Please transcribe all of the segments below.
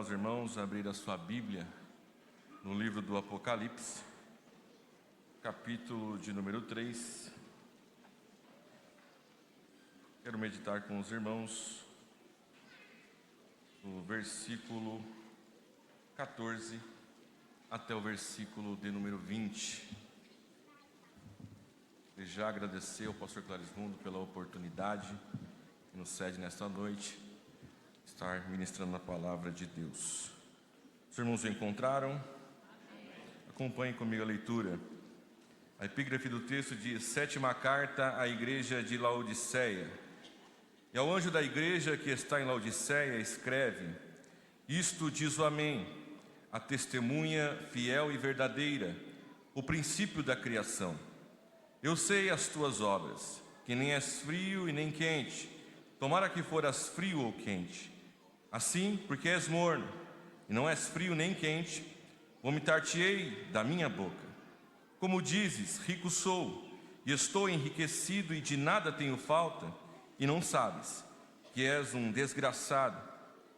os irmãos a abrir a sua Bíblia no livro do Apocalipse, capítulo de número 3. Quero meditar com os irmãos do versículo 14 até o versículo de número 20. E já agradecer ao pastor Clarismundo pela oportunidade que nos cede nesta noite estar ministrando a palavra de Deus. Os irmãos o encontraram? Acompanhem comigo a leitura. A epígrafe do texto diz: sétima carta à igreja de Laodiceia. E ao anjo da igreja que está em Laodiceia escreve: isto diz o Amém, a testemunha fiel e verdadeira, o princípio da criação. Eu sei as tuas obras, que nem és frio e nem quente. Tomara que foras frio ou quente. Assim, porque és morno, e não és frio nem quente, vomitar-te-ei da minha boca. Como dizes, rico sou, e estou enriquecido, e de nada tenho falta, e não sabes que és um desgraçado,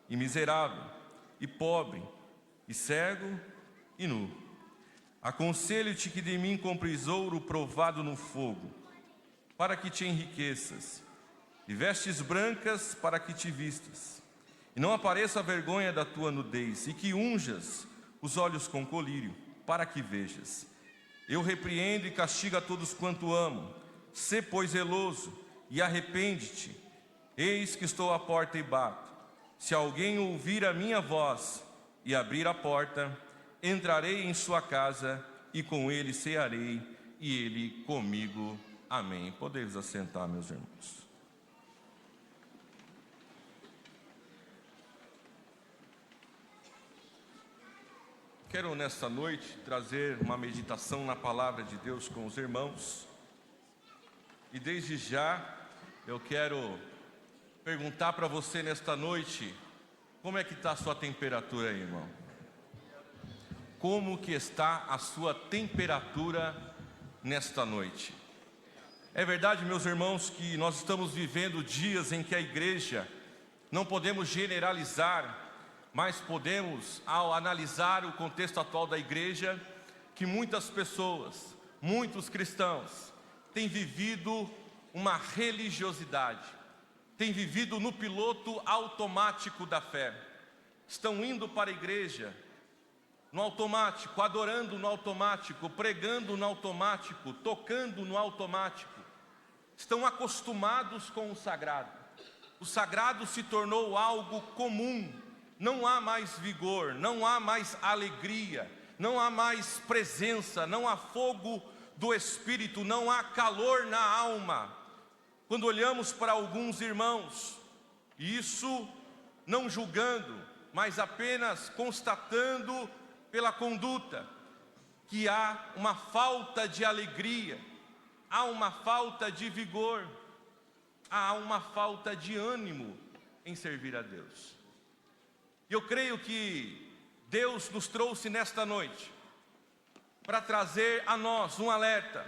e miserável, e pobre, e cego, e nu. Aconselho-te que de mim compres ouro provado no fogo, para que te enriqueças, e vestes brancas para que te vistas, e não apareça a vergonha da tua nudez, e que unjas os olhos com colírio, para que vejas. Eu repreendo e castigo a todos quanto amo. Sê, pois, zeloso, e arrepende-te. Eis que estou à porta e bato. Se alguém ouvir a minha voz e abrir a porta, entrarei em sua casa, e com ele cearei, e ele comigo. Amém. Podemos assentar, meus irmãos. Quero nesta noite trazer uma meditação na palavra de Deus com os irmãos. E desde já eu quero perguntar para você nesta noite: como é que está a sua temperatura aí, irmão? Como que está a sua temperatura nesta noite? É verdade, meus irmãos, que nós estamos vivendo dias em que a igreja, não podemos generalizar, mas podemos, ao analisar o contexto atual da igreja, que muitas pessoas, muitos cristãos, têm vivido uma religiosidade, têm vivido no piloto automático da fé. Estão indo para a igreja no automático, adorando no automático, pregando no automático, tocando no automático. Estão acostumados com o sagrado. O sagrado se tornou algo comum. Não há mais vigor, não há mais alegria, não há mais presença, não há fogo do Espírito, não há calor na alma. Quando olhamos para alguns irmãos, isso não julgando, mas apenas constatando pela conduta, que há uma falta de alegria, há uma falta de vigor, há uma falta de ânimo em servir a Deus. E eu creio que Deus nos trouxe nesta noite para trazer a nós um alerta,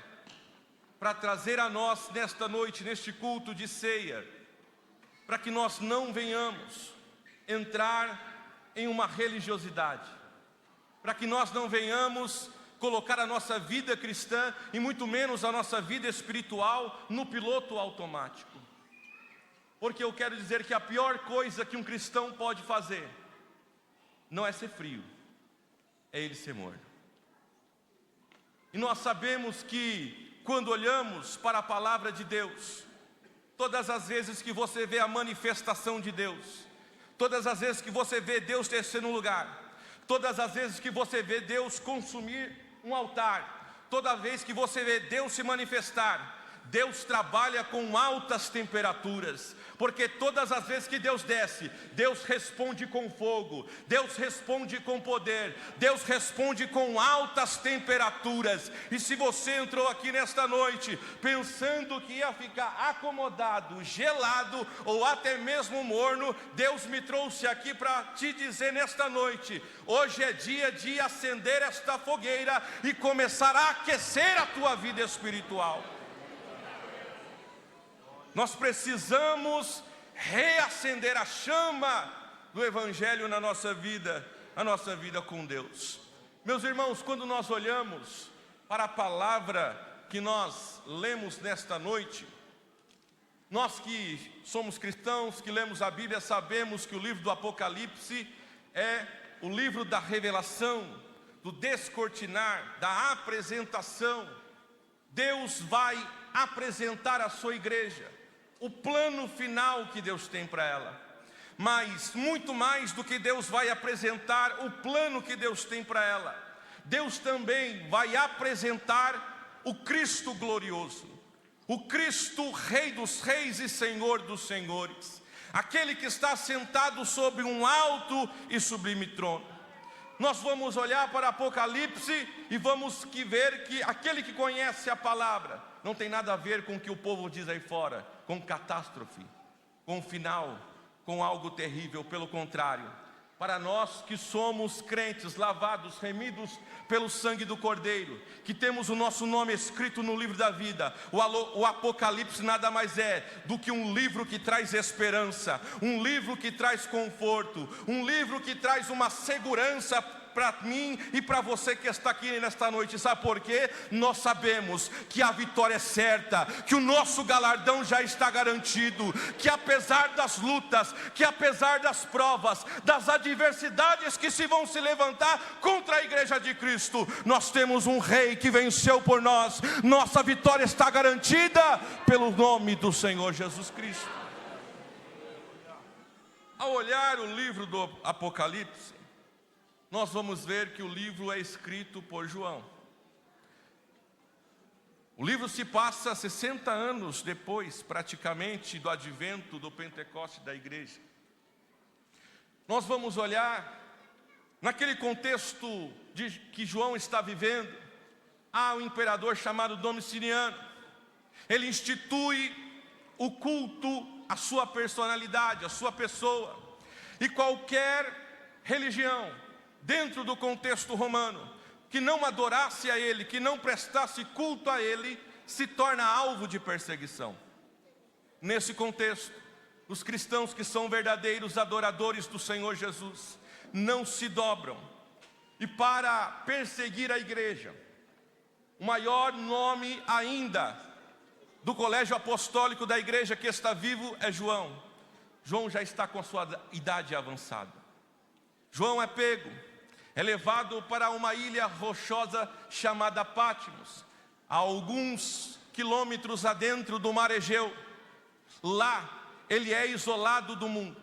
para trazer a nós nesta noite, neste culto de ceia, para que nós não venhamos entrar em uma religiosidade, para que nós não venhamos colocar a nossa vida cristã e muito menos a nossa vida espiritual no piloto automático. Porque eu quero dizer que a pior coisa que um cristão pode fazer não é ser frio, é ele ser morno. E nós sabemos que quando olhamos para a palavra de Deus, todas as vezes que você vê a manifestação de Deus, todas as vezes que você vê Deus descer no lugar, todas as vezes que você vê Deus consumir um altar, toda vez que você vê Deus se manifestar, Deus trabalha com altas temperaturas, porque todas as vezes que Deus desce, Deus responde com fogo, Deus responde com poder, Deus responde com altas temperaturas. E se você entrou aqui nesta noite pensando que ia ficar acomodado, gelado ou até mesmo morno, Deus me trouxe aqui para te dizer nesta noite: hoje é dia de acender esta fogueira e começar a aquecer a tua vida espiritual. Nós precisamos reacender a chama do Evangelho na nossa vida, a nossa vida com Deus. Meus irmãos, quando nós olhamos para a palavra que nós lemos nesta noite, nós que somos cristãos, que lemos a Bíblia, sabemos que o livro do Apocalipse é o livro da revelação, do descortinar, da apresentação. Deus vai apresentar à sua igreja o plano final que Deus tem para ela. Mas muito mais do que Deus vai apresentar o plano que Deus tem para ela, Deus também vai apresentar o Cristo glorioso, o Cristo Rei dos reis e Senhor dos senhores, aquele que está sentado sobre um alto e sublime trono. Nós vamos olhar para Apocalipse e vamos ver que aquele que conhece a palavra não tem nada a ver com o que o povo diz aí fora, com catástrofe, com final, com algo terrível. Pelo contrário, para nós que somos crentes, lavados, remidos pelo sangue do Cordeiro, que temos o nosso nome escrito no livro da vida, o Apocalipse nada mais é do que um livro que traz esperança, um livro que traz conforto, um livro que traz uma segurança para mim e para você que está aqui nesta noite. Sabe por quê? Nós sabemos que a vitória é certa, que o nosso galardão já está garantido, que apesar das lutas, que apesar das provas, das adversidades que vão se levantar contra a igreja de Cristo, nós temos um rei que venceu por nós. Nossa vitória está garantida pelo nome do Senhor Jesus Cristo. Ao olhar o livro do Apocalipse, nós vamos ver que o livro é escrito por João. O livro se passa 60 anos depois, praticamente, do advento do Pentecoste da igreja. Nós vamos olhar, naquele contexto que João está vivendo, há um imperador chamado Domiciano. Ele institui o culto à sua personalidade, à sua pessoa. E qualquer religião, dentro do contexto romano, que não adorasse a ele, que não prestasse culto a ele, se torna alvo de perseguição. Nesse contexto, os cristãos que são verdadeiros adoradores do Senhor Jesus não se dobram. E para perseguir a igreja, o maior nome ainda do colégio apostólico da igreja que está vivo é João. João já está com a sua idade avançada. João é pego, é levado para uma ilha rochosa chamada Patmos, a alguns quilômetros adentro do mar Egeu. Lá ele é isolado do mundo.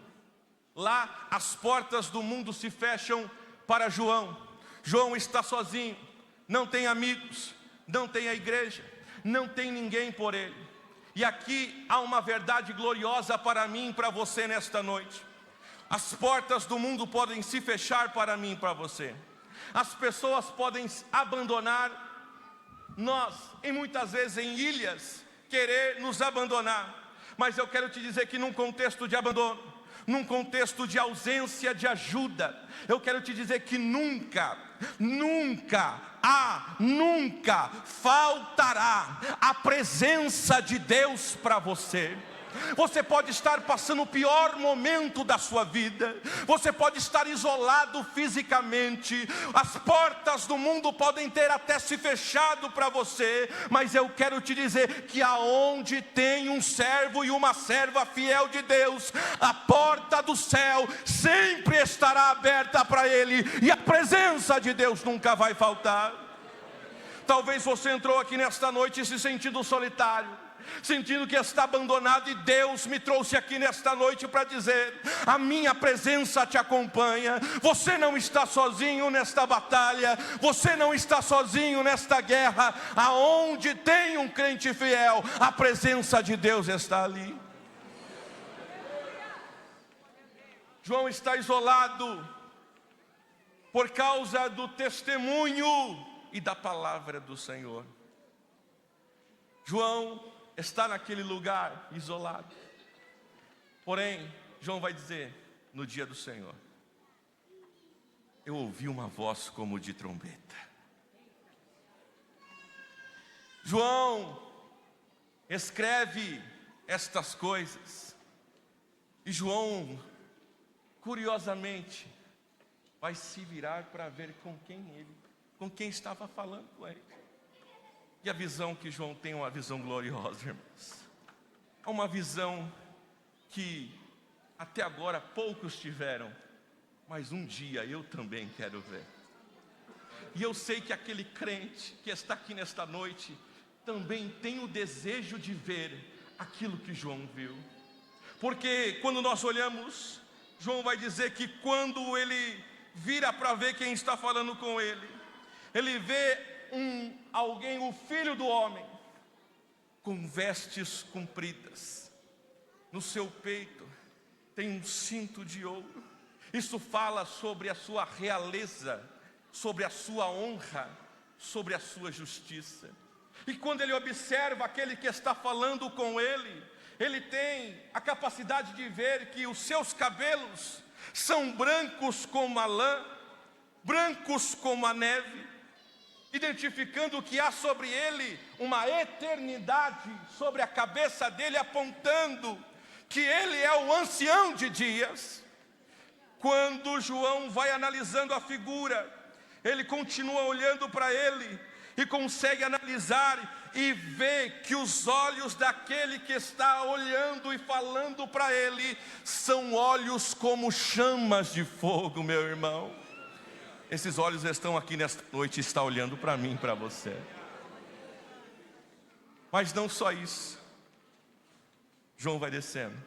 Lá as portas do mundo se fecham para João. João está sozinho, não tem amigos, não tem a igreja, não tem ninguém por ele. E aqui há uma verdade gloriosa para mim e para você nesta noite. As portas do mundo podem se fechar para mim e para você. As pessoas podem abandonar nós, e muitas vezes em ilhas, querer nos abandonar. Mas eu quero te dizer que num contexto de abandono, num contexto de ausência de ajuda, eu quero te dizer que nunca faltará a presença de Deus para você. Você pode estar passando o pior momento da sua vida, você pode estar isolado fisicamente, as portas do mundo podem ter até se fechado para você, mas eu quero te dizer que aonde tem um servo e uma serva fiel de Deus, a porta do céu sempre estará aberta para ele, e a presença de Deus nunca vai faltar. Talvez você entrou aqui nesta noite se sentindo solitário, sentindo que está abandonado, e Deus me trouxe aqui nesta noite para dizer: a minha presença te acompanha. Você não está sozinho nesta batalha, você não está sozinho nesta guerra. Aonde tem um crente fiel, a presença de Deus está ali. João está isolado por causa do testemunho e da palavra do Senhor. João está naquele lugar isolado. Porém, João vai dizer: no dia do Senhor, eu ouvi uma voz como de trombeta. João escreve estas coisas, e João curiosamente, vai se virar para ver com quem estava falando com ele. E a visão que João tem é uma visão gloriosa, irmãos. É uma visão que até agora poucos tiveram, mas um dia eu também quero ver. E eu sei que aquele crente que está aqui nesta noite também tem o desejo de ver aquilo que João viu. Porque quando nós olhamos, João vai dizer que quando ele vira para ver quem está falando com ele, ele vê alguém, o filho do homem, com vestes compridas, no seu peito tem um cinto de ouro. Isso fala sobre a sua realeza, sobre a sua honra, sobre a sua justiça. E quando ele observa aquele que está falando com ele, ele tem a capacidade de ver que os seus cabelos são brancos como a lã, brancos como a neve, identificando que há sobre ele uma eternidade sobre a cabeça dele, apontando que ele é o ancião de dias. Quando João vai analisando a figura, ele continua olhando para ele e consegue analisar e ver que os olhos daquele que está olhando e falando para ele são olhos como chamas de fogo, meu irmão. Esses olhos estão aqui nesta noite e está olhando para mim, para você. Mas não só isso. João vai descendo,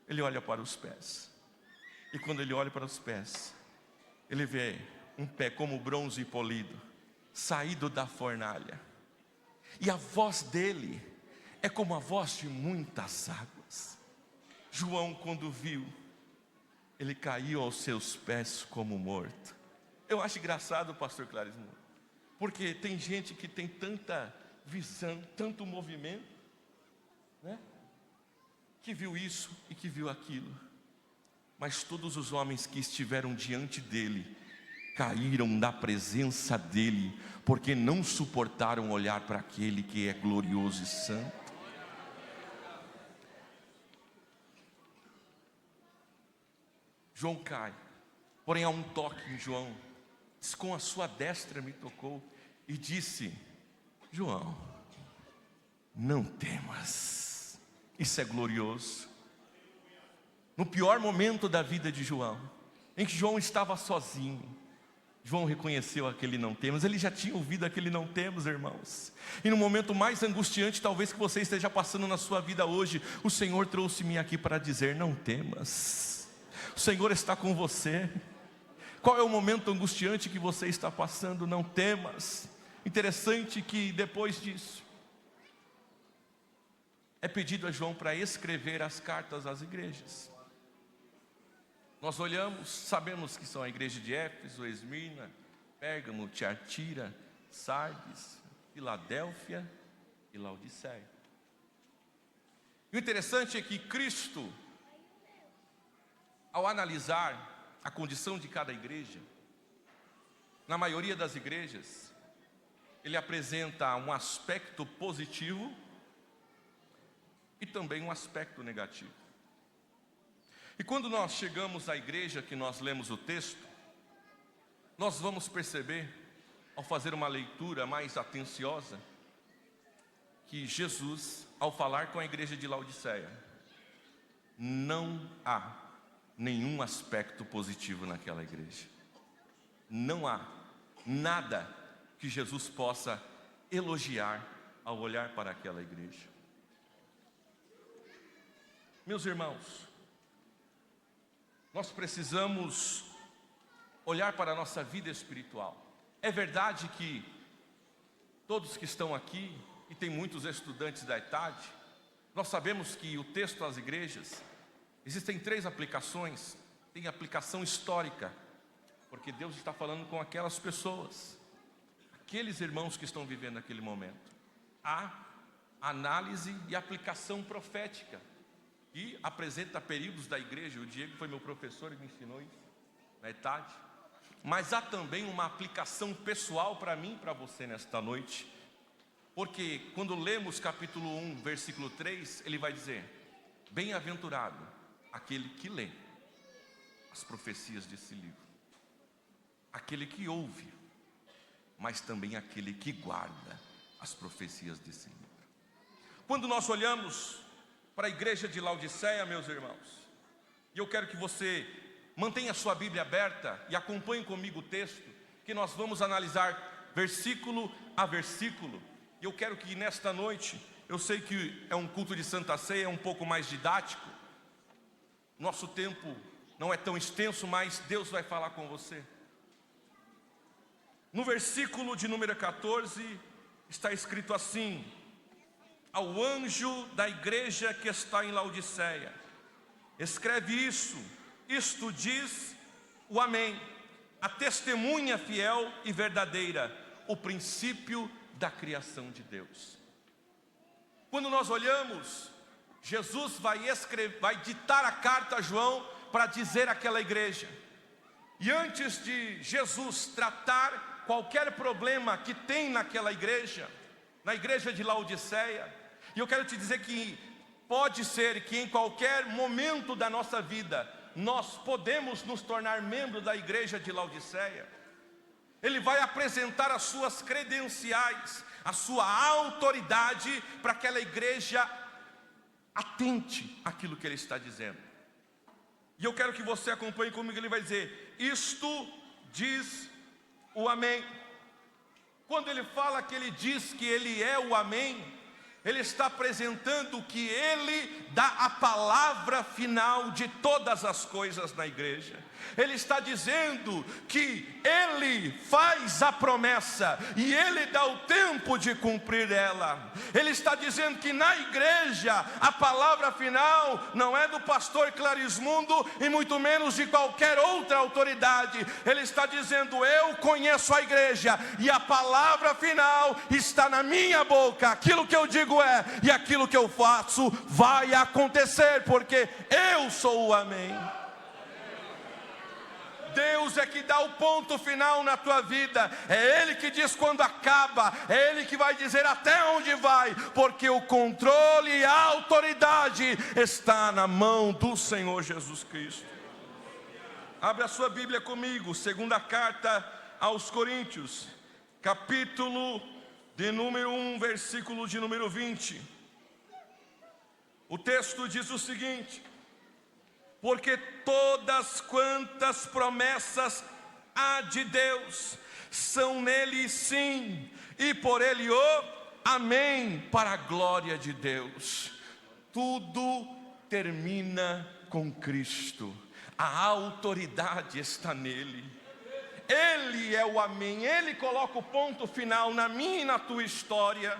ele olha para os pés. E quando ele olha para os pés, ele vê um pé como bronze polido, saído da fornalha. E a voz dele é como a voz de muitas águas. João, quando viu, ele caiu aos seus pés como morto. Eu acho engraçado, pastor Clarismo, porque tem gente que tem tanta visão, tanto movimento, né? Que viu isso e que viu aquilo. Mas todos os homens que estiveram diante dele caíram na presença dele, porque não suportaram olhar para aquele que é glorioso e santo. João cai, porém há um toque em João. Diz: com a sua destra me tocou e disse: João, não temas. Isso é glorioso. No pior momento da vida de João, em que João estava sozinho, João reconheceu aquele não temas. Ele já tinha ouvido aquele não temas, irmãos. E no momento mais angustiante talvez que você esteja passando na sua vida hoje, o Senhor trouxe-me aqui para dizer: não temas. O Senhor está com você. Qual é o momento angustiante que você está passando? Não temas. Interessante que depois disso é pedido a João para escrever as cartas às igrejas. Nós olhamos, sabemos que são a igreja de Éfeso, Esmirna, Pérgamo, Tiatira, Sardes, Filadélfia e Laodiceia. E o interessante é que Cristo, ao analisar a condição de cada igreja, na maioria das igrejas, ele apresenta um aspecto positivo e também um aspecto negativo. E quando nós chegamos à igreja que nós lemos o texto, nós vamos perceber, ao fazer uma leitura mais atenciosa, que Jesus, ao falar com a igreja de Laodiceia, não há nenhum aspecto positivo naquela igreja. Não há nada que Jesus possa elogiar ao olhar para aquela igreja. Meus irmãos, nós precisamos olhar para a nossa vida espiritual. É verdade que todos que estão aqui, e tem muitos estudantes da idade, nós sabemos que o texto às igrejas, existem 3 aplicações. Tem aplicação histórica, porque Deus está falando com aquelas pessoas, aqueles irmãos que estão vivendo aquele momento. Há análise e aplicação profética, e apresenta períodos da igreja. O Diego foi meu professor e me ensinou isso na idade. Mas há também uma aplicação pessoal para mim e para você nesta noite, porque quando lemos capítulo 1, versículo 3, ele vai dizer: bem-aventurado aquele que lê as profecias desse livro. Aquele que ouve, mas também aquele que guarda as profecias desse livro. Quando nós olhamos para a igreja de Laodiceia, meus irmãos, e eu quero que você mantenha a sua Bíblia aberta e acompanhe comigo o texto, que nós vamos analisar versículo a versículo. E eu quero que nesta noite, eu sei que é um culto de Santa Ceia, é um pouco mais didático, nosso tempo não é tão extenso, mas Deus vai falar com você. No versículo de número 14, está escrito assim: ao anjo da igreja que está em Laodiceia, escreve isso, isto diz o Amém, a testemunha fiel e verdadeira, o princípio da criação de Deus. Quando nós olhamos, Jesus vai ditar a carta a João para dizer àquela igreja. E antes de Jesus tratar qualquer problema que tem naquela igreja, na igreja de Laodiceia, e eu quero te dizer que pode ser que em qualquer momento da nossa vida, nós podemos nos tornar membro da igreja de Laodiceia. Ele vai apresentar as suas credenciais, a sua autoridade, para aquela igreja atente àquilo que ele está dizendo. E eu quero que você acompanhe comigo. Ele vai dizer: isto diz o Amém. Quando ele fala que ele diz que ele é o Amém, ele está apresentando que ele dá a palavra final de todas as coisas na igreja. Ele está dizendo que ele faz a promessa e ele dá o tempo de cumprir ela. Ele está dizendo que na igreja a palavra final não é do pastor Clarismundo e muito menos de qualquer outra autoridade. Ele está dizendo: eu conheço a igreja e a palavra final está na minha boca. Aquilo que eu digo e aquilo que eu faço vai acontecer, porque eu sou o Amém. Deus é que dá o ponto final na tua vida. É Ele que diz quando acaba. É Ele que vai dizer até onde vai, porque o controle e a autoridade está na mão do Senhor Jesus Cristo. Abra a sua Bíblia comigo, segunda carta aos Coríntios, capítulo de número 1, versículo de número 20. O texto diz o seguinte: porque todas quantas promessas há de Deus são nele sim, e por ele o amém, para a glória de Deus. Tudo termina com Cristo, a autoridade está nele. Ele é o amém, ele coloca o ponto final na minha e na tua história.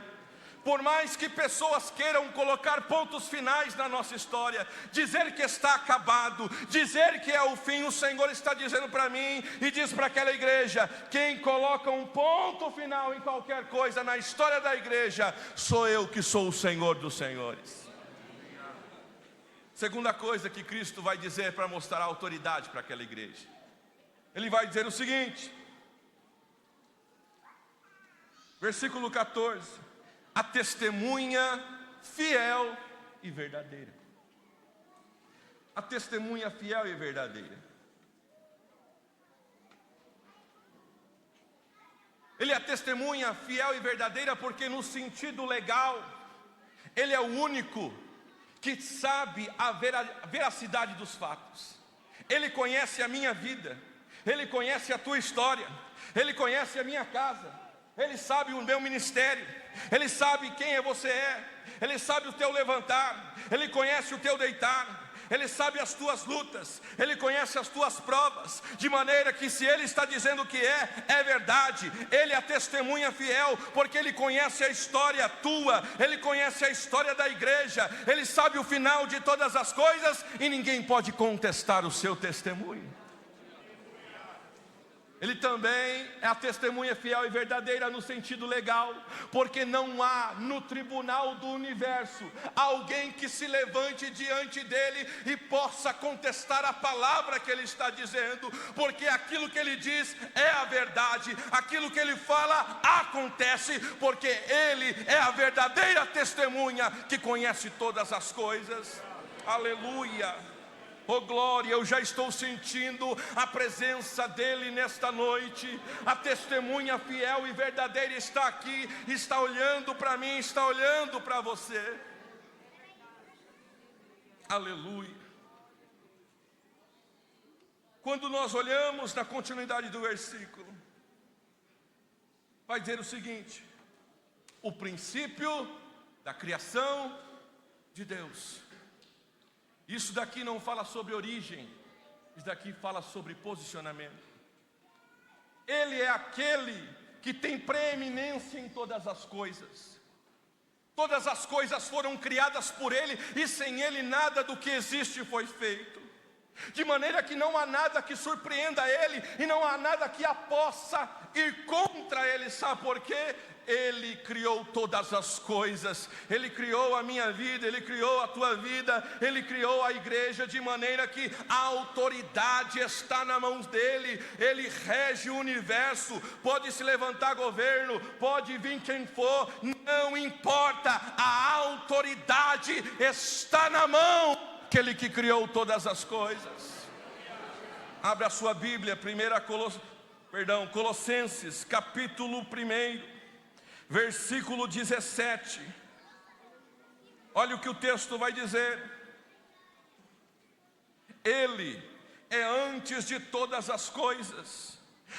Por mais que pessoas queiram colocar pontos finais na nossa história, dizer que está acabado, dizer que é o fim, o Senhor está dizendo para mim e diz para aquela igreja: quem coloca um ponto final em qualquer coisa na história da igreja, sou eu, que sou o Senhor dos senhores. Segunda coisa que Cristo vai dizer para mostrar a autoridade para aquela igreja, ele vai dizer o seguinte, versículo 14: a testemunha fiel e verdadeira. A testemunha fiel e verdadeira. Ele é a testemunha fiel e verdadeira porque no sentido legal, ele é o único que sabe a veracidade dos fatos. Ele conhece a minha vida, ele conhece a tua história, ele conhece a minha casa, ele sabe o meu ministério, ele sabe quem você é, ele sabe o teu levantar, ele conhece o teu deitar, ele sabe as tuas lutas, ele conhece as tuas provas, de maneira que se ele está dizendo que é verdade. Ele é a testemunha fiel, porque ele conhece a história tua, ele conhece a história da igreja, ele sabe o final de todas as coisas e ninguém pode contestar o seu testemunho. Ele também é a testemunha fiel e verdadeira no sentido legal, porque não há no tribunal do universo alguém que se levante diante dele e possa contestar a palavra que ele está dizendo, porque aquilo que ele diz é a verdade, aquilo que ele fala acontece, porque ele é a verdadeira testemunha que conhece todas as coisas. Aleluia! Oh glória, eu já estou sentindo a presença dEle nesta noite. A testemunha fiel e verdadeira está aqui, está olhando para mim, está olhando para você. Aleluia. Quando nós olhamos na continuidade do versículo, vai dizer o seguinte: o princípio da criação de Deus. Isso daqui não fala sobre origem, isso daqui fala sobre posicionamento. Ele é aquele que tem preeminência em todas as coisas. Todas as coisas foram criadas por Ele, e sem Ele nada do que existe foi feito. De maneira que não há nada que surpreenda Ele, e não há nada que a possa ir contra Ele. Sabe por quê? Ele criou todas as coisas. Ele criou a minha vida, Ele criou a tua vida, Ele criou a igreja, de maneira que a autoridade está na mão dEle. Ele rege o universo. Pode se levantar governo, pode vir quem for, não importa, a autoridade está na mão daquele que criou todas as coisas. Abra a sua Bíblia, Colossenses, capítulo 1, versículo 17. Olha o que o texto vai dizer. Ele é antes de todas as coisas,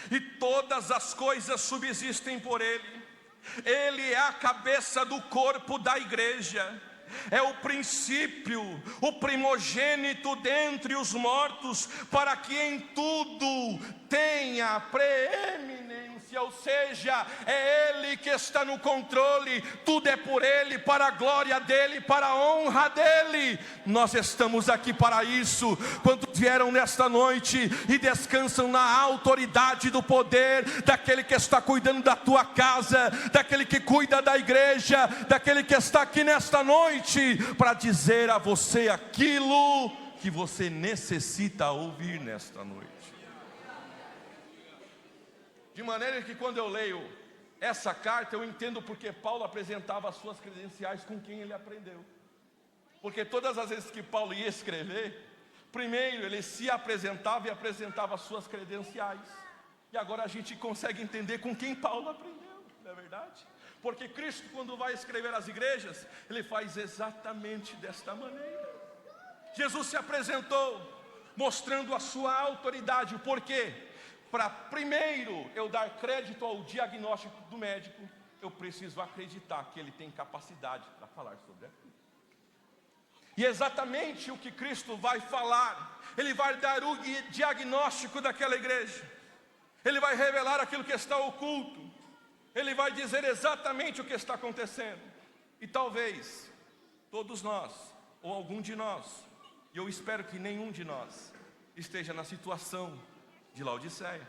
e todas as coisas subsistem por Ele. Ele é a cabeça do corpo da igreja. É o princípio, o primogênito dentre os mortos, para que em tudo tenha preeminência, ou seja, é Ele que está no controle, tudo é por Ele, para a glória dEle, para a honra dEle. Nós estamos aqui para isso. Quantos vieram nesta noite e descansam na autoridade do poder daquele que está cuidando da tua casa, daquele que cuida da igreja, daquele que está aqui nesta noite para dizer a você aquilo que você necessita ouvir nesta noite. De maneira que quando eu leio essa carta, eu entendo porque Paulo apresentava as suas credenciais com quem ele aprendeu. Porque todas as vezes que Paulo ia escrever, primeiro ele se apresentava e apresentava as suas credenciais. E agora a gente consegue entender com quem Paulo aprendeu, não é verdade? Porque Cristo, quando vai escrever às igrejas, Ele faz exatamente desta maneira. Jesus se apresentou mostrando a sua autoridade. Por quê? Para primeiro eu dar crédito ao diagnóstico do médico, eu preciso acreditar que ele tem capacidade para falar sobre aquilo. E exatamente o que Cristo vai falar, Ele vai dar o diagnóstico daquela igreja. Ele vai revelar aquilo que está oculto. Ele vai dizer exatamente o que está acontecendo. E talvez todos nós, ou algum de nós, e eu espero que nenhum de nós, esteja na situação de Laodiceia.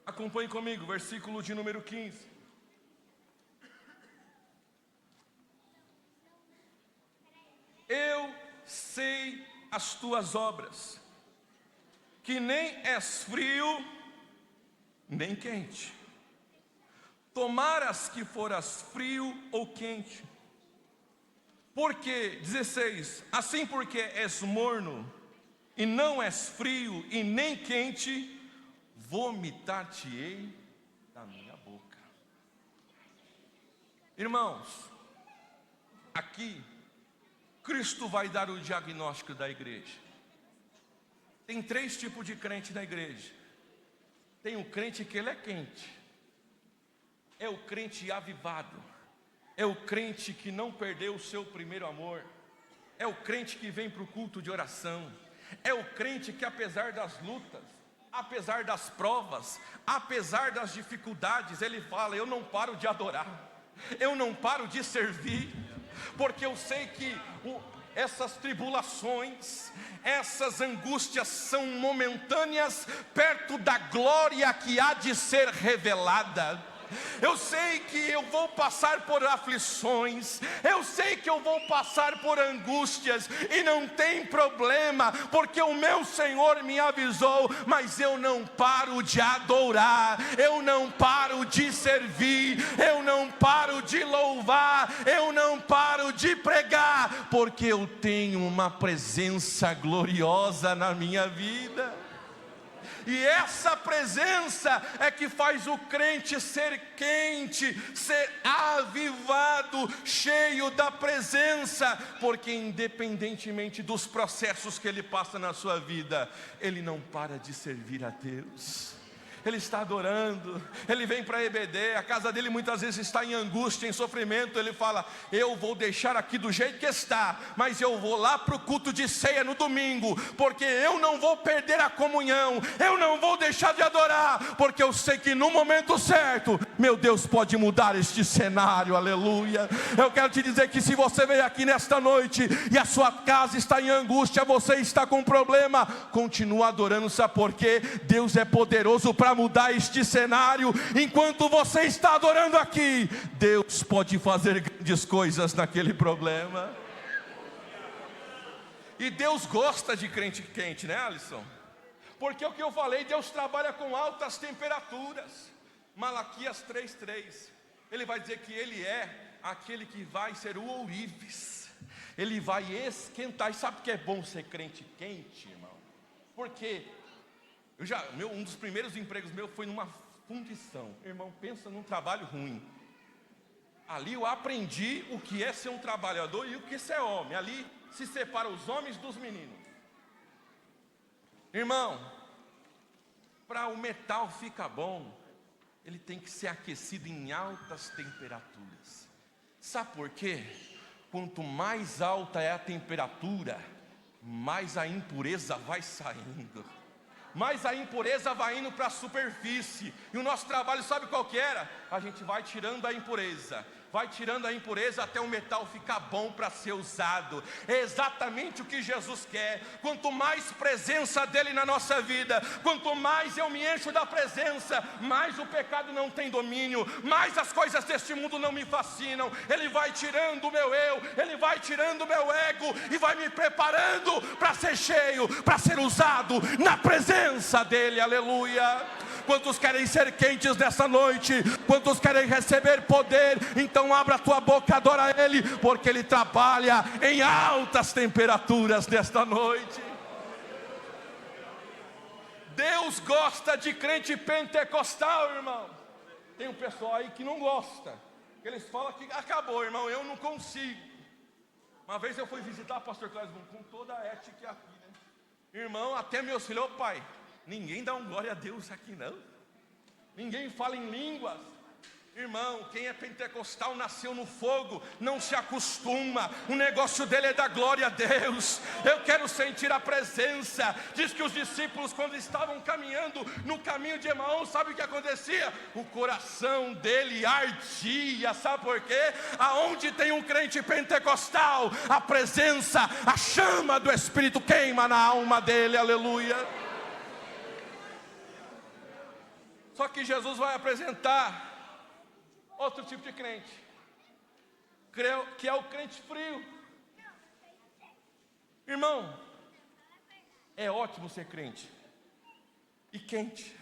Acompanhe comigo, versículo de número 15. Eu sei as tuas obras, que nem és frio, nem quente. Tomaras que foras frio ou quente. Porque, 16, assim porque és morno, e não és frio e nem quente, vomitar-te-ei da minha boca. Irmãos, aqui, Cristo vai dar o diagnóstico da igreja. Tem 3 tipos de crente na igreja. Tem o crente que ele é quente. É o crente avivado. É o crente que não perdeu o seu primeiro amor. É o crente que vem para o culto de oração. É o crente que, apesar das lutas, apesar das provas, apesar das dificuldades, ele fala: eu não paro de adorar, eu não paro de servir, porque eu sei que essas tribulações, essas angústias são momentâneas perto da glória que há de ser revelada. Eu sei que eu vou passar por aflições, eu sei que eu vou passar por angústias, e não tem problema, porque o meu Senhor me avisou. Mas eu não paro de adorar, eu não paro de servir, eu não paro de louvar, eu não paro de pregar, porque eu tenho uma presença gloriosa na minha vida. E essa presença é que faz o crente ser quente, ser avivado, cheio da presença, porque independentemente dos processos que ele passa na sua vida, ele não para de servir a Deus. Ele está adorando, ele vem para a EBD, a casa dele muitas vezes está em angústia, em sofrimento. Ele fala: eu vou deixar aqui do jeito que está, mas eu vou lá para o culto de ceia no domingo, porque eu não vou perder a comunhão, eu não vou deixar de adorar, porque eu sei que no momento certo, meu Deus pode mudar este cenário. Aleluia. Eu quero te dizer que se você veio aqui nesta noite, e a sua casa está em angústia, você está com problema, continua adorando. Sabe por quê? Deus é poderoso para mudar este cenário. Enquanto você está adorando aqui, Deus pode fazer grandes coisas naquele problema. E Deus gosta de crente quente, né, Alisson? Porque o que eu falei, Deus trabalha com altas temperaturas. Malaquias 3:3, ele vai dizer que ele é aquele que vai ser o ourives, ele vai esquentar. E sabe o que é bom ser crente quente, irmão? Porque um dos primeiros empregos meu foi numa fundição. Irmão, pensa num trabalho ruim. Ali eu aprendi o que é ser um trabalhador e o que é ser homem. Ali se separa os homens dos meninos. Irmão, para o metal ficar bom, ele tem que ser aquecido em altas temperaturas. Sabe por quê? Quanto mais alta é a temperatura, mais a impureza vai saindo, mais a impureza vai indo para a superfície. E o nosso trabalho, sabe qual que era? A gente vai tirando a impureza, vai tirando a impureza até o metal ficar bom para ser usado. É exatamente o que Jesus quer. Quanto mais presença dele na nossa vida, quanto mais eu me encho da presença, mais o pecado não tem domínio, mais as coisas deste mundo não me fascinam. Ele vai tirando o meu eu, ele vai tirando o meu ego, e vai me preparando para ser cheio, para ser usado na presença dele. Aleluia. Quantos querem ser quentes nessa noite? Quantos querem receber poder? Então abra a tua boca, adora Ele, porque Ele trabalha em altas temperaturas nesta noite. Deus gosta de crente pentecostal, irmão. Tem um pessoal aí que não gosta, eles falam que acabou, irmão, eu não consigo. Uma vez eu fui visitar o pastor Clésio com toda a ética aqui, né? Irmão, até meus filhos: ô pai, ninguém dá um glória a Deus aqui não, ninguém fala em línguas. Irmão, quem é pentecostal nasceu no fogo, não se acostuma, o negócio dele é dar glória a Deus. Eu quero sentir a presença. Diz que os discípulos, quando estavam caminhando no caminho de Emaús, sabe o que acontecia? O coração dele ardia. Sabe por quê? Aonde tem um crente pentecostal, a presença, a chama do Espírito queima na alma dele. Aleluia. Só que Jesus vai apresentar outro tipo de crente, que é o crente frio. Irmão, é ótimo ser crente e quente,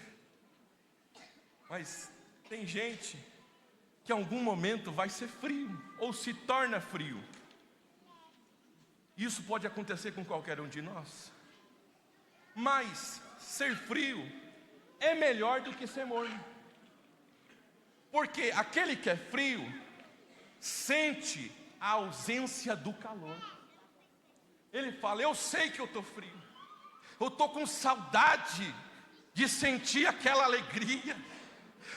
mas tem gente que em algum momento vai ser frio, ou se torna frio. Isso pode acontecer com qualquer um de nós. Mas ser frio é melhor do que ser morno. Porque aquele que é frio sente a ausência do calor. Ele fala: eu sei que eu estou frio, eu estou com saudade de sentir aquela alegria,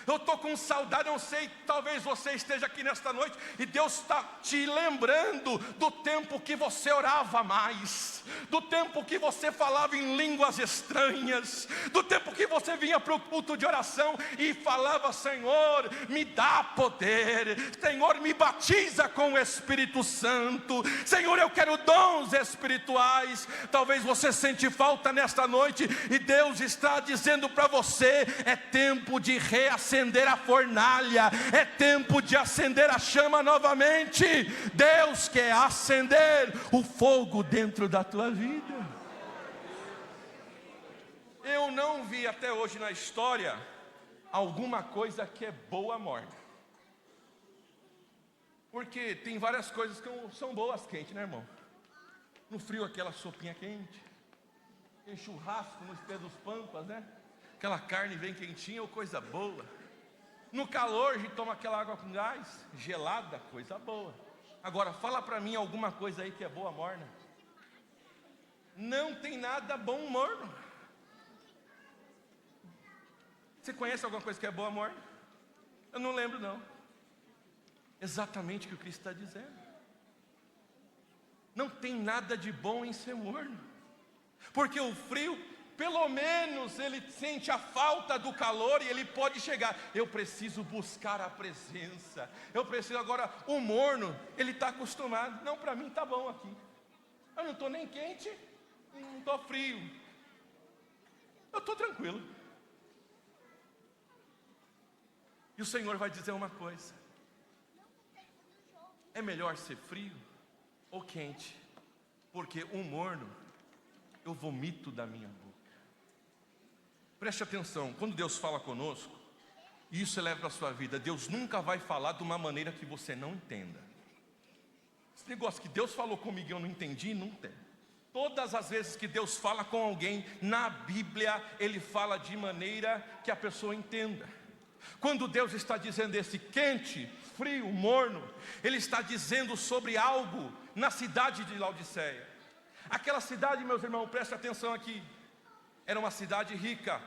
eu estou com saudade. Não sei, talvez você esteja aqui nesta noite e Deus está te lembrando do tempo que você orava mais, do tempo que você falava em línguas estranhas, do tempo que você vinha para o culto de oração e falava: Senhor, me dá poder, Senhor, me batiza com o Espírito Santo, Senhor, eu quero dons espirituais. Talvez você sente falta nesta noite, e Deus está dizendo para você: é tempo de reação acender a fornalha, é tempo de acender a chama novamente. Deus quer acender o fogo dentro da tua vida. Eu não vi até hoje na história alguma coisa que é boa morna. Porque tem várias coisas que são boas quentes, né, irmão? No frio, aquela sopinha quente, tem churrasco no Espírito dos Pampas, né? Aquela carne bem quentinha, ou coisa boa. No calor, a gente toma aquela água com gás, gelada, coisa boa. Agora, fala para mim alguma coisa aí que é boa morna. Não tem nada bom morno. Você conhece alguma coisa que é boa morna? Eu não lembro, não. Exatamente o que o Cristo está dizendo. Não tem nada de bom em ser morno. Porque o frio, pelo menos ele sente a falta do calor e ele pode chegar. Eu preciso buscar a presença. Eu preciso agora, o morno, ele está acostumado. Não, para mim está bom aqui. Eu não estou nem quente, não estou frio. Eu estou tranquilo. E o Senhor vai dizer uma coisa: é melhor ser frio ou quente, porque o morno eu vomito da minha boca. Preste atenção, quando Deus fala conosco, e isso eleva para a sua vida, Deus nunca vai falar de uma maneira que você não entenda. Esse negócio que Deus falou comigo e eu não entendi, não tem. Todas as vezes que Deus fala com alguém, na Bíblia, Ele fala de maneira que a pessoa entenda. Quando Deus está dizendo esse quente, frio, morno, Ele está dizendo sobre algo na cidade de Laodiceia. Aquela cidade, meus irmãos, preste atenção aqui, era uma cidade rica.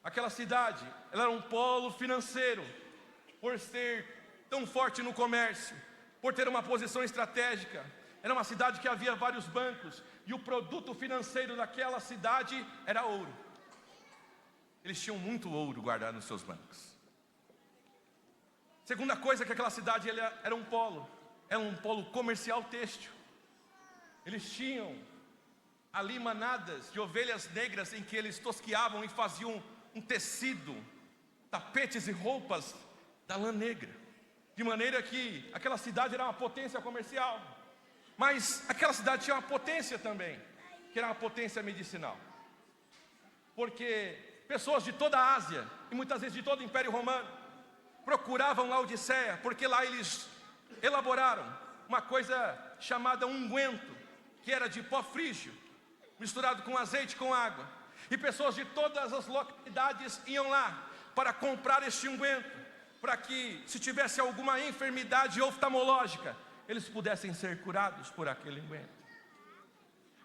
Aquela cidade, ela era um polo financeiro, por ser tão forte no comércio, por ter uma posição estratégica. Era uma cidade que havia vários bancos, e o produto financeiro daquela cidade era ouro. Eles tinham muito ouro guardado nos seus bancos. Segunda coisa, que aquela cidade era um polo comercial têxtil. Eles tinham ali manadas de ovelhas negras em que eles tosquiavam e faziam um tecido, tapetes e roupas da lã negra. De maneira que aquela cidade era uma potência comercial. Mas aquela cidade tinha uma potência também, que era uma potência medicinal. Porque pessoas de toda a Ásia, e muitas vezes de todo o Império Romano, procuravam Laodiceia, porque lá eles elaboraram uma coisa chamada unguento, que era de pó frígio, misturado com azeite com água. E pessoas de todas as localidades iam lá para comprar este unguento, para que, se tivesse alguma enfermidade oftalmológica, eles pudessem ser curados por aquele unguento.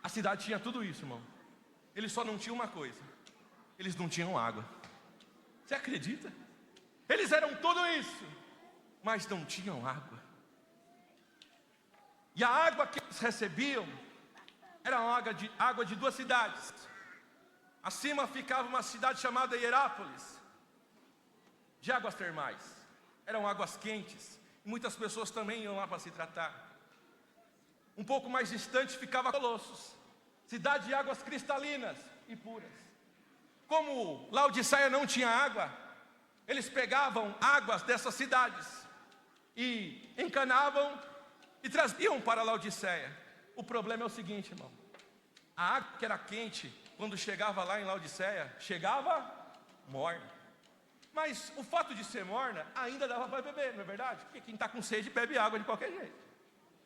A cidade tinha tudo isso, irmão. Eles só não tinham uma coisa: eles não tinham água. Você acredita? Eles eram tudo isso, mas não tinham água. E a água que eles recebiam era água de duas cidades. Acima ficava uma cidade chamada Hierápolis, de águas termais. Eram águas quentes, e muitas pessoas também iam lá para se tratar. Um pouco mais distante ficava Colossos, cidade de águas cristalinas e puras. Como Laodiceia não tinha água, eles pegavam águas dessas cidades e encanavam e traziam para Laodiceia. O problema é o seguinte, irmão: a água que era quente, quando chegava lá em Laodiceia, chegava morna. Mas o fato de ser morna, ainda dava para beber, não é verdade? Porque quem está com sede bebe água de qualquer jeito.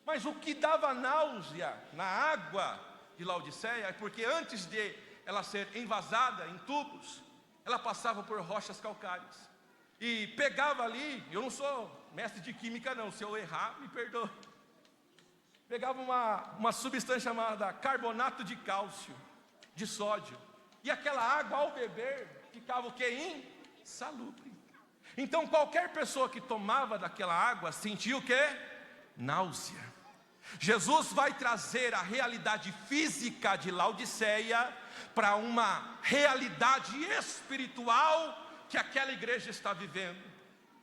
Mas o que dava náusea na água de Laodiceia é porque antes de ela ser envasada em tubos, ela passava por rochas calcárias. E pegava ali, eu não sou mestre de química não, se eu errar, me perdoe. Pegava uma substância chamada carbonato de cálcio, de sódio. E aquela água, ao beber, ficava o que? Insalubre. Então qualquer pessoa que tomava daquela água sentia o que? Náusea. Jesus vai trazer a realidade física de Laodiceia para uma realidade espiritual que aquela igreja está vivendo.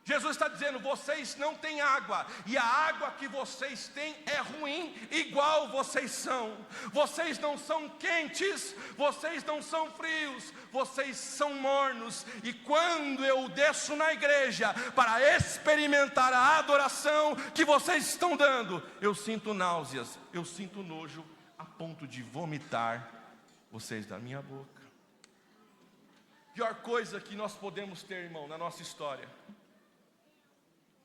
Jesus está dizendo: vocês não têm água, e a água que vocês têm é ruim, igual vocês são. Vocês não são quentes, vocês não são frios, vocês são mornos. E quando eu desço na igreja para experimentar a adoração que vocês estão dando, eu sinto náuseas, eu sinto nojo, a ponto de vomitar vocês da minha boca. Pior coisa que nós podemos ter, irmão, na nossa história,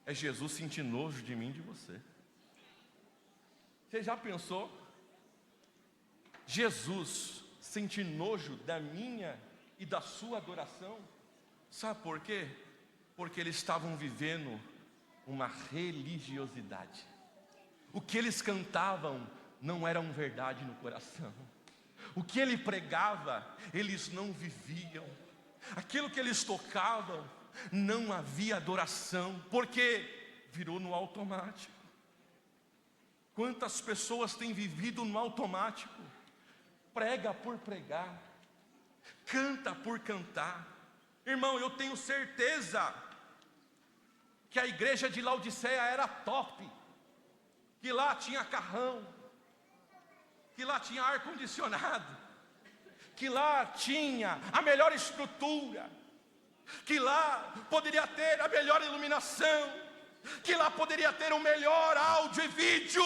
é Jesus sentir nojo de mim e de você. Você já pensou? Jesus sentir nojo da minha e da sua adoração? Sabe por quê? Porque eles estavam vivendo uma religiosidade. O que eles cantavam não era verdade no coração. O que ele pregava, eles não viviam. Aquilo que eles tocavam, não havia adoração, porque virou no automático. Quantas pessoas têm vivido no automático? Prega por pregar, canta por cantar. Irmão, eu tenho certeza que a igreja de Laodiceia era top, que lá tinha carrão, que lá tinha ar-condicionado, que lá tinha a melhor estrutura, que lá poderia ter a melhor iluminação, que lá poderia ter o melhor áudio e vídeo,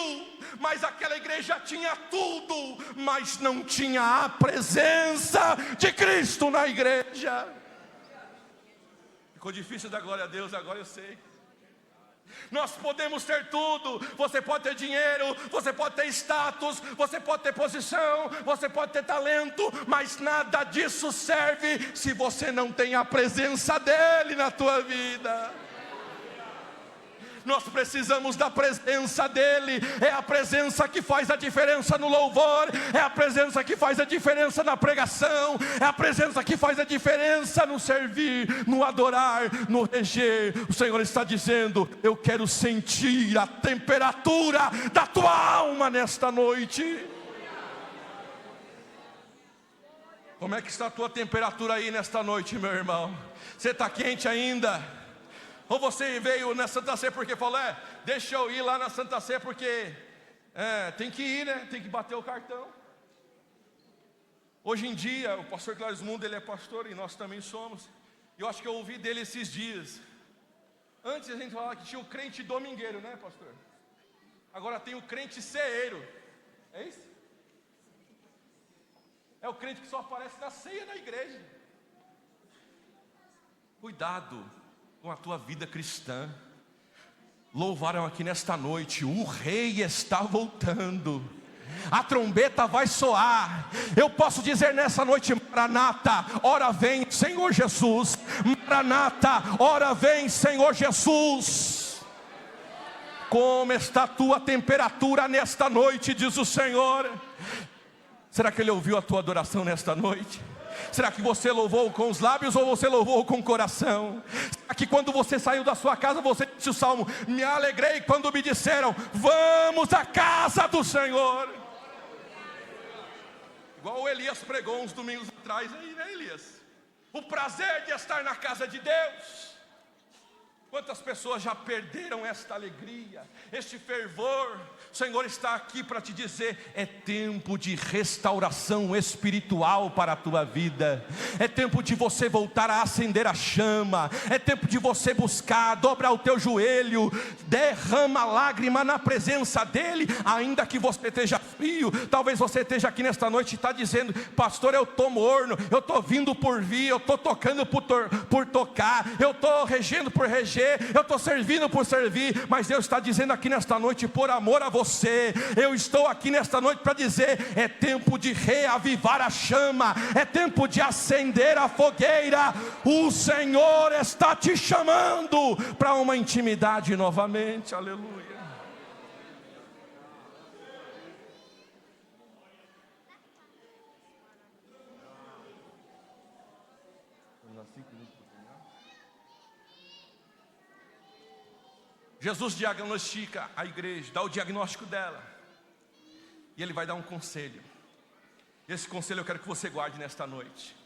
mas aquela igreja tinha tudo, mas não tinha a presença de Cristo na igreja. Ficou difícil dar glória a Deus, agora eu sei. Nós podemos ter tudo, você pode ter dinheiro, você pode ter status, você pode ter posição, você pode ter talento, mas nada disso serve se você não tem a presença dEle na tua vida. Nós precisamos da presença dEle. É a presença que faz a diferença no louvor, é a presença que faz a diferença na pregação, é a presença que faz a diferença no servir, no adorar, no reger. O Senhor está dizendo: eu quero sentir a temperatura da tua alma nesta noite. Como é que está a tua temperatura aí nesta noite, meu irmão? Você está quente ainda? Ou você veio na Santa Sé porque falou: deixa eu ir lá na Santa Sé porque tem que ir, né? Tem que bater o cartão. Hoje em dia, o pastor Clarismundo, ele é pastor e nós também somos. Eu acho que eu ouvi dele esses dias. Antes a gente falava que tinha o crente domingueiro, né, pastor? Agora tem o crente ceeiro. É isso? É o crente que só aparece na ceia da igreja. Cuidado com a tua vida cristã. Louvaram aqui nesta noite: o rei está voltando, a trombeta vai soar. Eu posso dizer nessa noite: Maranata, ora vem Senhor Jesus. Maranata, ora vem Senhor Jesus. Como está a tua temperatura nesta noite, diz o Senhor? Será que Ele ouviu a tua adoração nesta noite? Será que você louvou com os lábios ou você louvou com o coração? Será que quando você saiu da sua casa você disse o salmo: me alegrei quando me disseram, vamos à casa do Senhor? Igual o Elias pregou uns domingos atrás aí, né, Elias? O prazer de estar na casa de Deus. Quantas pessoas já perderam esta alegria, este fervor? O Senhor está aqui para te dizer: é tempo de restauração espiritual para a tua vida. É tempo de você voltar a acender a chama. É tempo de você buscar, dobrar o teu joelho, derrama lágrima na presença dEle, ainda que você esteja frio. Talvez você esteja aqui nesta noite e está dizendo: pastor, eu estou morno, eu estou vindo por vir, eu estou tocando por tocar, eu estou regendo por reger, eu estou servindo por servir. Mas Deus está dizendo aqui nesta noite, por amor a você, eu estou aqui nesta noite para dizer: é tempo de reavivar a chama, é tempo de acender a fogueira. O Senhor está te chamando para uma intimidade novamente. Aleluia. Jesus diagnostica a igreja, dá o diagnóstico dela, e Ele vai dar um conselho. Esse conselho eu quero que você guarde nesta noite.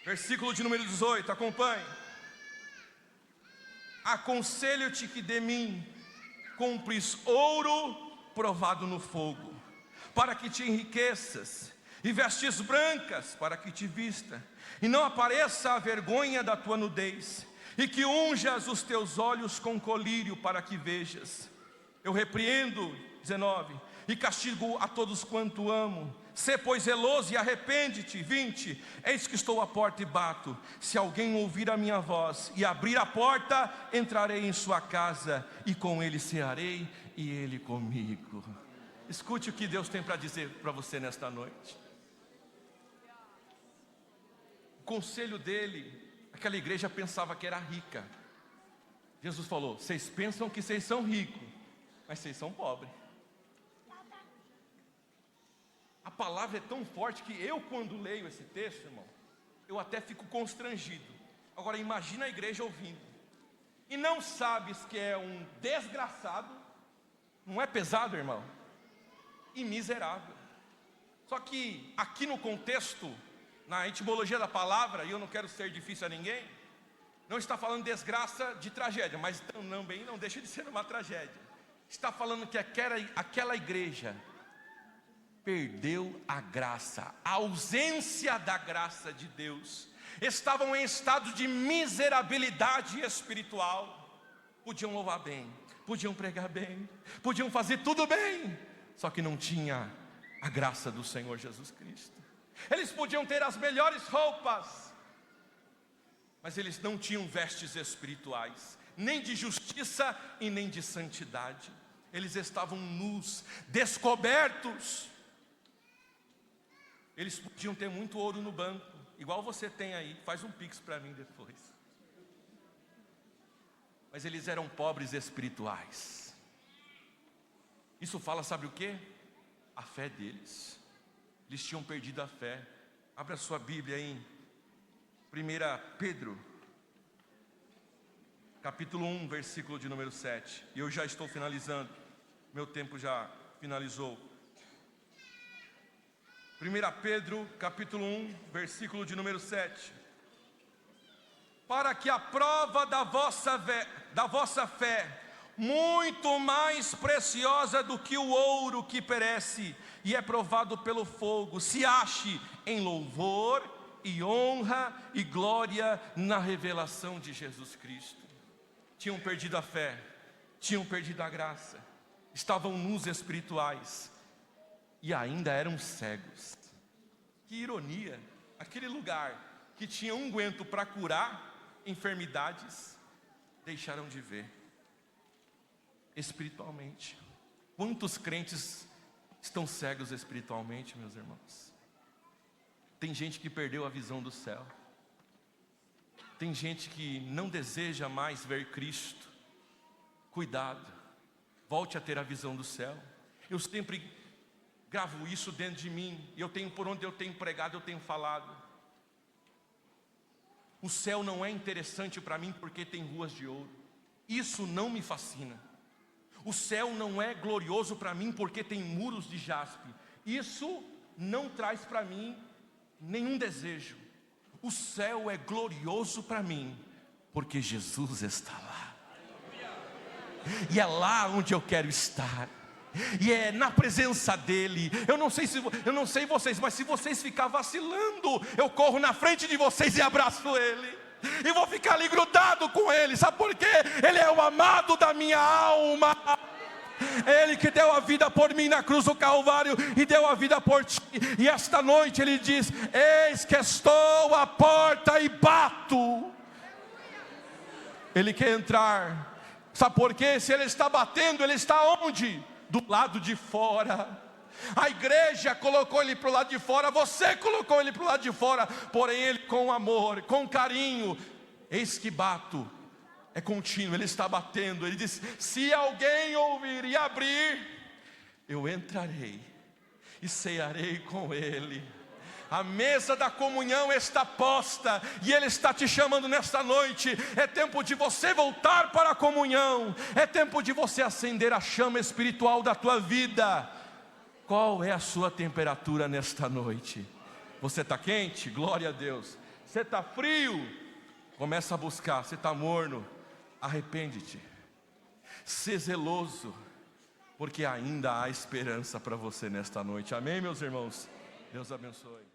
Versículo de número 18, acompanhe. aconselho-te que de mim compres ouro provado no fogo, para que te enriqueças, e vestes brancas para que te vista, e não apareça a vergonha da tua nudez, e que unjas os teus olhos com colírio para que vejas. Eu repreendo, 19, e castigo a todos quanto amo. Sê, pois, zeloso e arrepende-te. 20, eis que estou à porta e bato. Se alguém ouvir a minha voz e abrir a porta, entrarei em sua casa, e com ele cearei, e ele comigo. Escute o que Deus tem para dizer para você nesta noite. O conselho dele, aquela igreja pensava que era rica. Jesus falou: vocês pensam que vocês são ricos, mas vocês são pobres. A palavra é tão forte que eu, quando leio esse texto, irmão, eu até fico constrangido. Agora imagina a igreja ouvindo, e não sabes que é um desgraçado. Não é pesado, irmão? E miserável. Só que aqui no contexto, na etimologia da palavra, e eu não quero ser difícil a ninguém, não está falando desgraça de tragédia, mas também não deixa de ser uma tragédia. Está falando que aquela igreja perdeu a graça, a ausência da graça de Deus. Estavam em estado de miserabilidade espiritual. Podiam louvar bem, podiam pregar bem, podiam fazer tudo bem, só que não tinha a graça do Senhor Jesus Cristo. Eles podiam ter as melhores roupas, mas eles não tinham vestes espirituais, nem de justiça e nem de santidade. Eles estavam nus, descobertos. Eles podiam ter muito ouro no banco, igual você tem aí. Faz um pix para mim depois. Mas eles eram pobres espirituais. Isso fala, sabe o que? A fé deles. Eles tinham perdido a fé. Abra sua Bíblia em 1 Pedro, capítulo 1, versículo de número 7. E eu já estou finalizando, meu tempo já finalizou. 1 Pedro, capítulo 1, versículo de número 7. Para que a prova da vossa fé, muito mais preciosa do que o ouro que perece e é provado pelo fogo, se ache em louvor e honra e glória na revelação de Jesus Cristo. Tinham perdido a fé, tinham perdido a graça, estavam nus espirituais e ainda eram cegos. Que ironia, aquele lugar que tinha unguento para curar enfermidades, deixaram de ver espiritualmente. Quantos crentes estão cegos espiritualmente, meus irmãos? Tem gente que perdeu a visão do céu. Tem gente que não deseja mais ver Cristo. Cuidado, volte a ter a visão do céu. Eu sempre gravo isso dentro de mim, e eu tenho, por onde eu tenho pregado, eu tenho falado. O céu não é interessante para mim porque tem ruas de ouro. Isso não me fascina. O céu não é glorioso para mim porque tem muros de jaspe. Isso não traz para mim nenhum desejo. O céu é glorioso para mim porque Jesus está lá. E é lá onde eu quero estar. E é na presença dele. Eu não sei vocês, mas se vocês ficar vacilando, eu corro na frente de vocês e abraço ele, e vou ficar ali grudado com ele. Sabe por quê? Ele é o amado da minha alma. Ele que deu a vida por mim na cruz do Calvário e deu a vida por ti. E esta noite ele diz: eis que estou à porta e bato. Ele quer entrar. Sabe por quê? Se ele está batendo, ele está onde? Do lado de fora. A igreja colocou ele para o lado de fora, você colocou ele para o lado de fora, porém ele com amor, com carinho. Eis que bato, é contínuo, ele está batendo. Ele diz: se alguém ouvir e abrir, eu entrarei e cearei com ele. A mesa da comunhão está posta, e ele está te chamando nesta noite. É tempo de você voltar para a comunhão. É tempo de você acender a chama espiritual da tua vida. Qual é a sua temperatura nesta noite? Você está quente? Glória a Deus. Você está frio? Começa a buscar. Você está morno? arrepende-te, sê zeloso, porque ainda há esperança para você nesta noite. Amém, meus irmãos? Deus abençoe.